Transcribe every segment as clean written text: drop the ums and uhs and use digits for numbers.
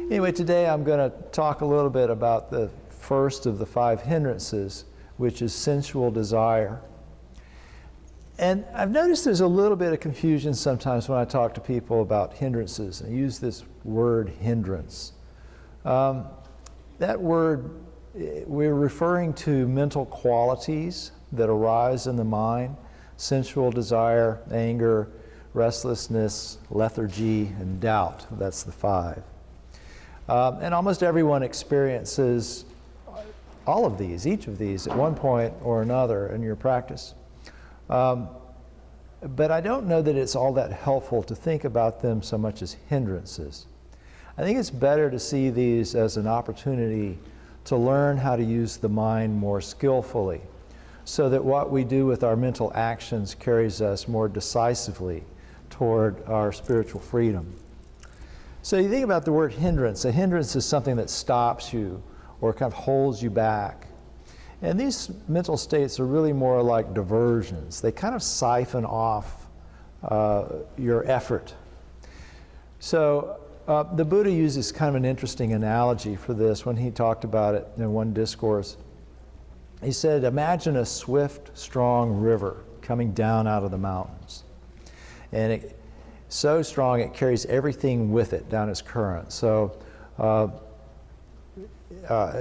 Anyway, today I'm going to talk a little bit about the first of the five hindrances, which is sensual desire. And I've noticed there's a little bit of confusion sometimes when I talk to people about hindrances. I use this word hindrance. That word, we're referring to mental qualities that arise in the mind: sensual desire, anger, restlessness, lethargy, and doubt. That's the five. And almost everyone experiences all of these, each of these, at one point or another in your practice. But I don't know that it's all that helpful to think about them so much as hindrances. I think it's better to see these as an opportunity to learn how to use the mind more skillfully, so that what we do with our mental actions carries us more decisively toward our spiritual freedom. So you think about the word hindrance. A hindrance is something that stops you or kind of holds you back. And these mental states are really more like diversions. They kind of siphon off your effort. So the Buddha uses kind of an interesting analogy for this when he talked about it in one discourse. He said, imagine a swift, strong river coming down out of the mountains. And it's so strong it carries everything with it down its current. So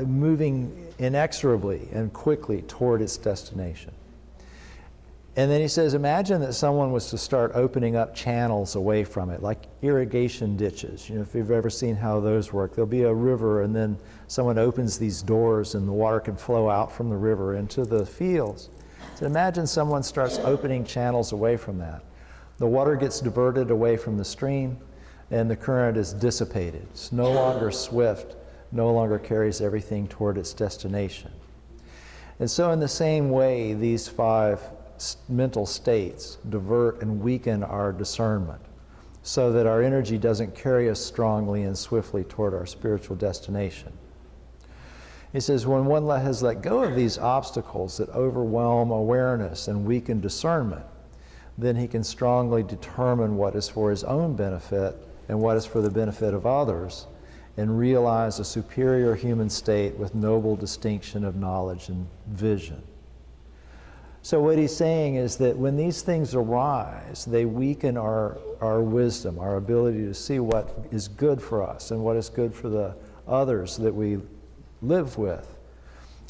moving inexorably and quickly toward its destination. And then he says, imagine that someone was to start opening up channels away from it, like irrigation ditches. You know, if you've ever seen how those work, there'll be a river and then someone opens these doors and the water can flow out from the river into the fields. So imagine someone starts opening channels away from that. The water gets diverted away from the stream and the current is dissipated. It's no longer swift, no longer carries everything toward its destination. And so in the same way, these five mental states divert and weaken our discernment so that our energy doesn't carry us strongly and swiftly toward our spiritual destination. He says, when one has let go of these obstacles that overwhelm awareness and weaken discernment, then he can strongly determine what is for his own benefit and what is for the benefit of others, and realize a superior human state with noble distinction of knowledge and vision. So what he's saying is that when these things arise, they weaken our wisdom, our ability to see what is good for us and what is good for the others that we live with.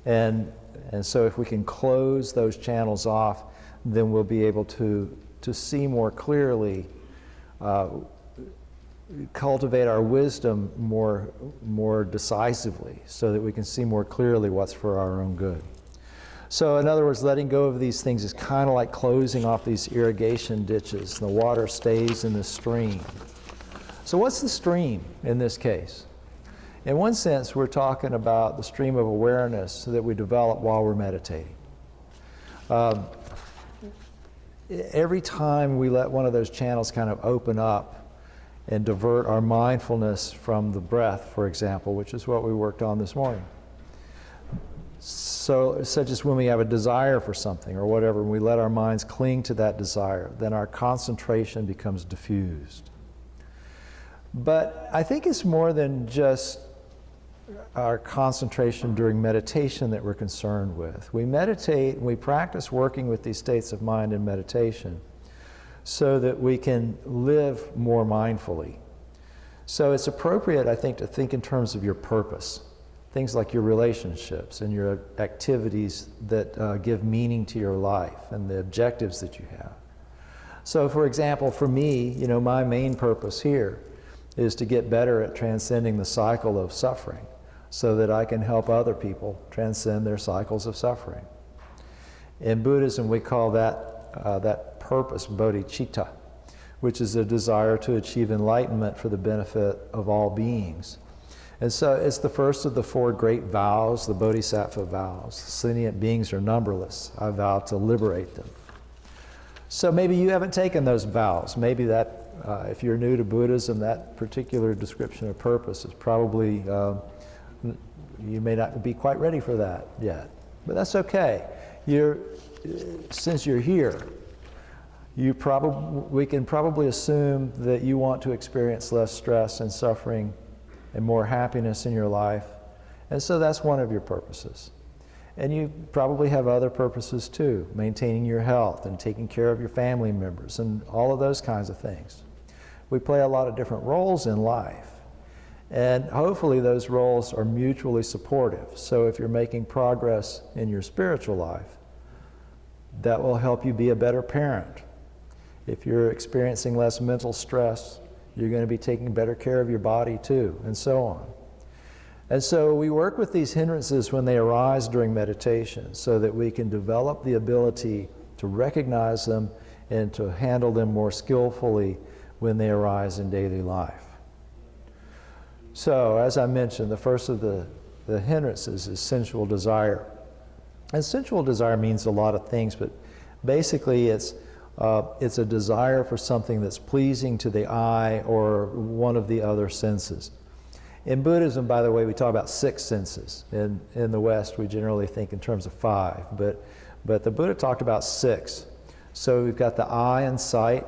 And so if we can close those channels off, then we'll be able to see more clearly, cultivate our wisdom more decisively, so that we can see more clearly what's for our own good. So in other words, letting go of these things is kind of like closing off these irrigation ditches. The water stays in the stream. So what's the stream in this case? In one sense, we're talking about the stream of awareness that we develop while we're meditating. Every time we let one of those channels kind of open up and divert our mindfulness from the breath, for example, which is what we worked on this morning. So, such as when we have a desire for something or whatever, and we let our minds cling to that desire, then our concentration becomes diffused. But I think it's more than just our concentration during meditation that we're concerned with. We meditate and we practice working with these states of mind in meditation so that we can live more mindfully. So it's appropriate, I think, to think in terms of your purpose. Things like your relationships and your activities that give meaning to your life and the objectives that you have. So for example, for me, you know, my main purpose here is to get better at transcending the cycle of suffering so that I can help other people transcend their cycles of suffering. In Buddhism, we call that purpose bodhicitta, which is a desire to achieve enlightenment for the benefit of all beings. And so it's the first of the four great vows, the bodhisattva vows. Sentient beings are numberless. I vow to liberate them. So maybe you haven't taken those vows. Maybe that, if you're new to Buddhism, that particular description of purpose is probably, you may not be quite ready for that yet. But that's okay. Since you're here, we can probably assume that you want to experience less stress and suffering and more happiness in your life. And so that's one of your purposes. And you probably have other purposes too, maintaining your health and taking care of your family members and all of those kinds of things. We play a lot of different roles in life. And hopefully those roles are mutually supportive. So if you're making progress in your spiritual life, that will help you be a better parent. If you're experiencing less mental stress, you're going to be taking better care of your body too, and so on. And so we work with these hindrances when they arise during meditation so that we can develop the ability to recognize them and to handle them more skillfully when they arise in daily life. So, as I mentioned, the first of the hindrances is sensual desire. And sensual desire means a lot of things, but basically it's a desire for something that's pleasing to the eye or one of the other senses. In Buddhism, by the way, we talk about 6 senses. In the West, we generally think in terms of 5, but the Buddha talked about 6. So we've got the eye and sight,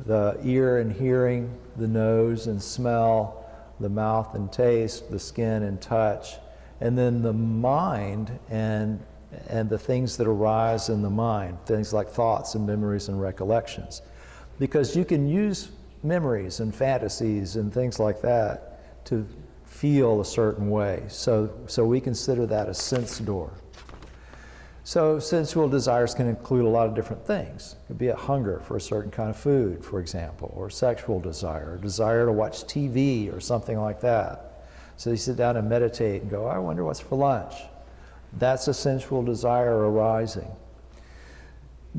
the ear and hearing, the nose and smell, the mouth and taste, the skin and touch, and then the mind and the things that arise in the mind, things like thoughts and memories and recollections. Because you can use memories and fantasies and things like that to feel a certain way. So we consider that a sense door. So sensual desires can include a lot of different things. It could be a hunger for a certain kind of food, for example, or sexual desire, or desire to watch TV or something like that. So you sit down and meditate and go, I wonder what's for lunch. That's a sensual desire arising.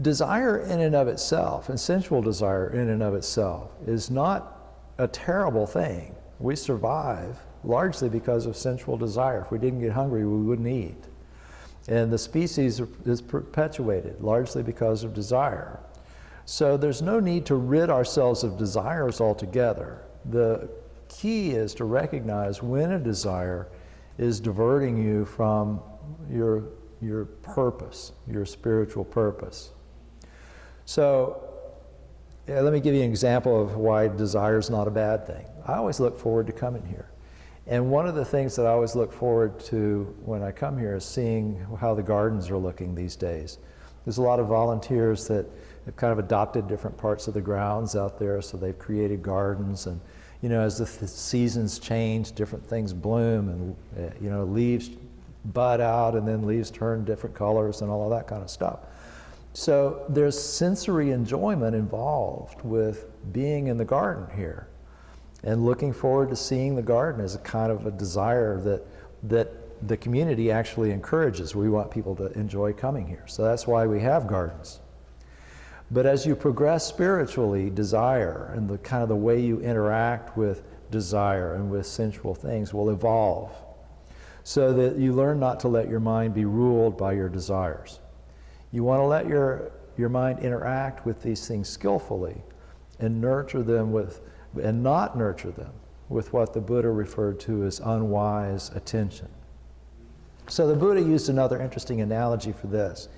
Desire in and of itself, and sensual desire in and of itself, is not a terrible thing. We survive largely because of sensual desire. If we didn't get hungry, we wouldn't eat. And the species is perpetuated largely because of desire. So there's no need to rid ourselves of desires altogether. The key is to recognize when a desire is diverting you from your purpose, your spiritual purpose. So let me give you an example of why desire is not a bad thing. I always look forward to coming here. And one of the things that I always look forward to when I come here is seeing how the gardens are looking these days. There's a lot of volunteers that have kind of adopted different parts of the grounds out there, so they've created gardens, and as the seasons change, different things bloom, and leaves bud out, and then leaves turn different colors and all of that kind of stuff. So there's sensory enjoyment involved with being in the garden here. And looking forward to seeing the garden is a kind of a desire that the community actually encourages. We want people to enjoy coming here. So that's why we have gardens. But as you progress spiritually, desire and the kind of the way you interact with desire and with sensual things will evolve so that you learn not to let your mind be ruled by your desires. You want to let your mind interact with these things skillfully and nurture them and not nurture them with what the Buddha referred to as unwise attention. So the Buddha used another interesting analogy for this.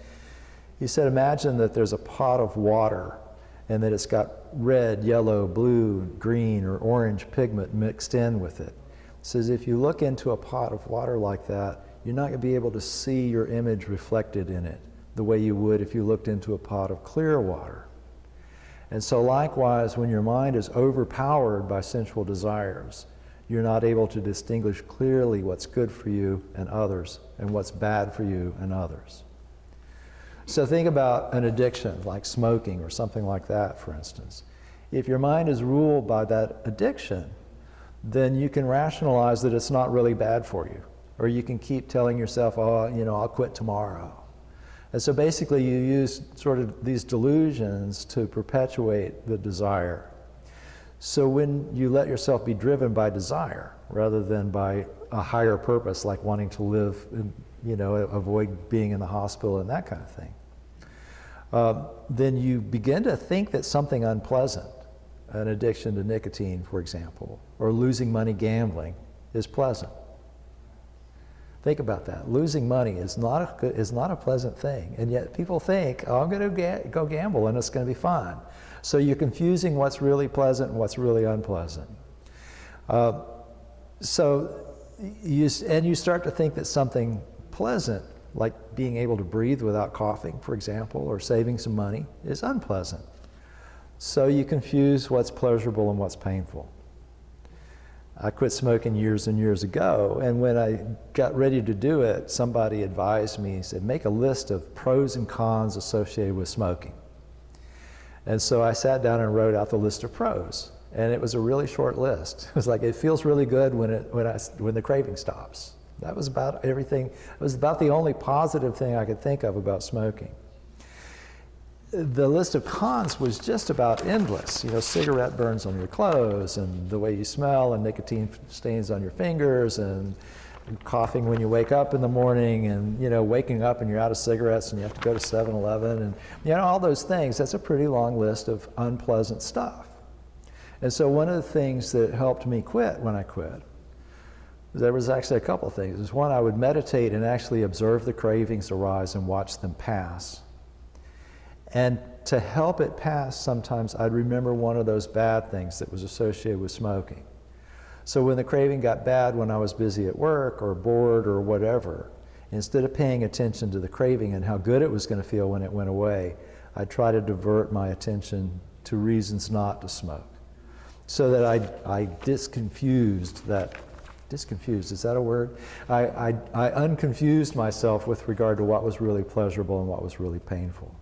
He said, imagine that there's a pot of water and that it's got red, yellow, blue, green, or orange pigment mixed in with it. He says if you look into a pot of water like that, you're not going to be able to see your image reflected in it the way you would if you looked into a pot of clear water. And so likewise, when your mind is overpowered by sensual desires, you're not able to distinguish clearly what's good for you and others and what's bad for you and others. So think about an addiction like smoking or something like that, for instance. If your mind is ruled by that addiction, then you can rationalize that it's not really bad for you. Or you can keep telling yourself, I'll quit tomorrow. And so basically you use sort of these delusions to perpetuate the desire. So when you let yourself be driven by desire rather than by a higher purpose like wanting to live, avoid being in the hospital and that kind of thing, then you begin to think that something unpleasant, an addiction to nicotine, for example, or losing money gambling, is pleasant. Think about that. Losing money is not a pleasant thing, and yet people think, I'm going to go gamble and it's going to be fun. So you're confusing what's really pleasant and what's really unpleasant. So you start to think that something pleasant, like being able to breathe without coughing, for example, or saving some money, is unpleasant. So you confuse what's pleasurable and what's painful. I quit smoking years and years ago, and when I got ready to do it, somebody advised me, said, make a list of pros and cons associated with smoking. And so I sat down and wrote out the list of pros, and it was a really short list. It was like, it feels really good when the craving stops. That was about everything. It was about the only positive thing I could think of about smoking. The list of cons was just about endless. You know, cigarette burns on your clothes, and the way you smell, and nicotine stains on your fingers, and coughing when you wake up in the morning, and, you know, waking up and you're out of cigarettes and you have to go to 7-Eleven, and, you know, all those things. That's a pretty long list of unpleasant stuff. And so one of the things that helped me quit when I quit, there was actually a couple of things. One, I would meditate and actually observe the cravings arise and watch them pass. And to help it pass, sometimes I'd remember one of those bad things that was associated with smoking. So when the craving got bad when I was busy at work or bored or whatever, instead of paying attention to the craving and how good it was going to feel when it went away, I'd try to divert my attention to reasons not to smoke. So that I disconfused, is that a word? I unconfused myself with regard to what was really pleasurable and what was really painful.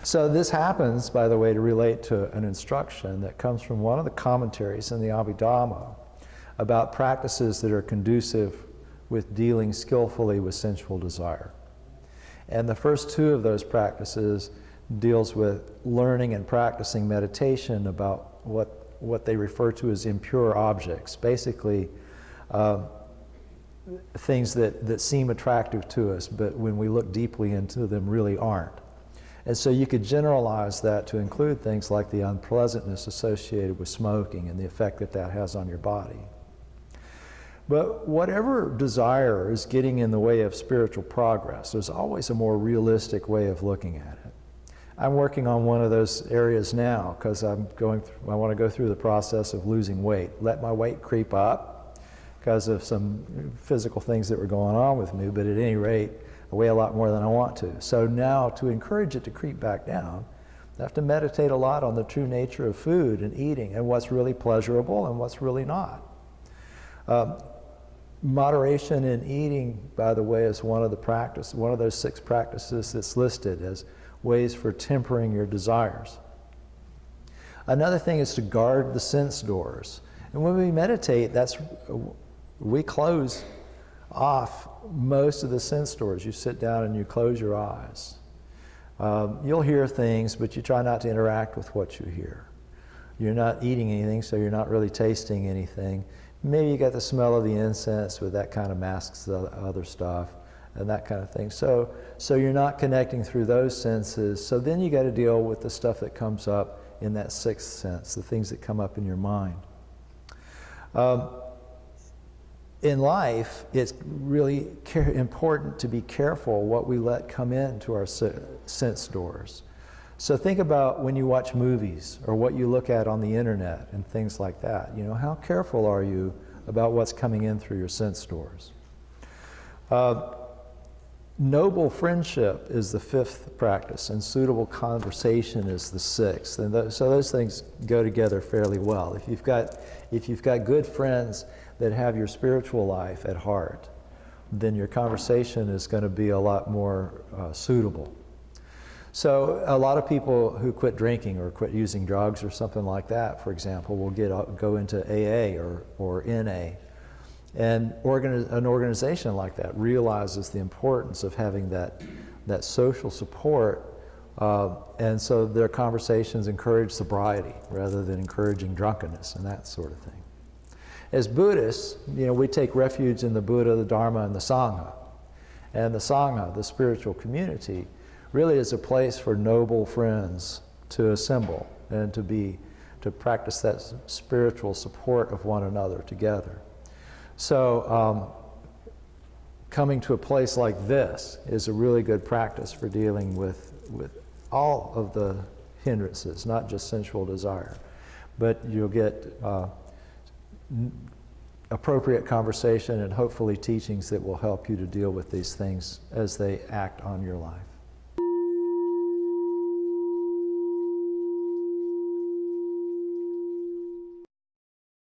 So this happens, by the way, to relate to an instruction that comes from one of the commentaries in the Abhidhamma about practices that are conducive with dealing skillfully with sensual desire. And the first two of those practices deals with learning and practicing meditation about what they refer to as impure objects, basically things that seem attractive to us, but when we look deeply into them really aren't. And so you could generalize that to include things like the unpleasantness associated with smoking and the effect that that has on your body. But whatever desire is getting in the way of spiritual progress, there's always a more realistic way of looking at it. I'm working on one of those areas now because I want to go through the process of losing weight. Let my weight creep up because of some physical things that were going on with me, but at any rate, I weigh a lot more than I want to. So now, to encourage it to creep back down, I have to meditate a lot on the true nature of food and eating and what's really pleasurable and what's really not. Moderation in eating, by the way, is one of those 6 practices that's listed as ways for tempering your desires. Another thing is to guard the sense doors. And when we meditate, we close off most of the sense doors. You sit down and you close your eyes. You'll hear things, but you try not to interact with what you hear. You're not eating anything, so you're not really tasting anything. Maybe you got the smell of the incense, but that kind of masks the other stuff and that kind of thing. So you're not connecting through those senses. So then you got to deal with the stuff that comes up in that 6th sense, the things that come up in your mind. In life, it's really important to be careful what we let come into our sense doors. So think about when you watch movies or what you look at on the internet and things like that. You know, how careful are you about what's coming in through your sense doors? Noble friendship is the 5th practice, and suitable conversation is the 6th. And so those things go together fairly well. If you've got good friends that have your spiritual life at heart, then your conversation is going to be a lot more suitable. So a lot of people who quit drinking or quit using drugs or something like that, for example, will go into AA or NA. And an organization like that realizes the importance of having that social support, and so their conversations encourage sobriety rather than encouraging drunkenness and that sort of thing. As Buddhists, you know, we take refuge in the Buddha, the Dharma, and the Sangha. And the Sangha, the spiritual community, really is a place for noble friends to assemble and to practice that spiritual support of one another together. So coming to a place like this is a really good practice for dealing with all of the hindrances, not just sensual desire. But you'll get appropriate conversation and hopefully teachings that will help you to deal with these things as they act on your life.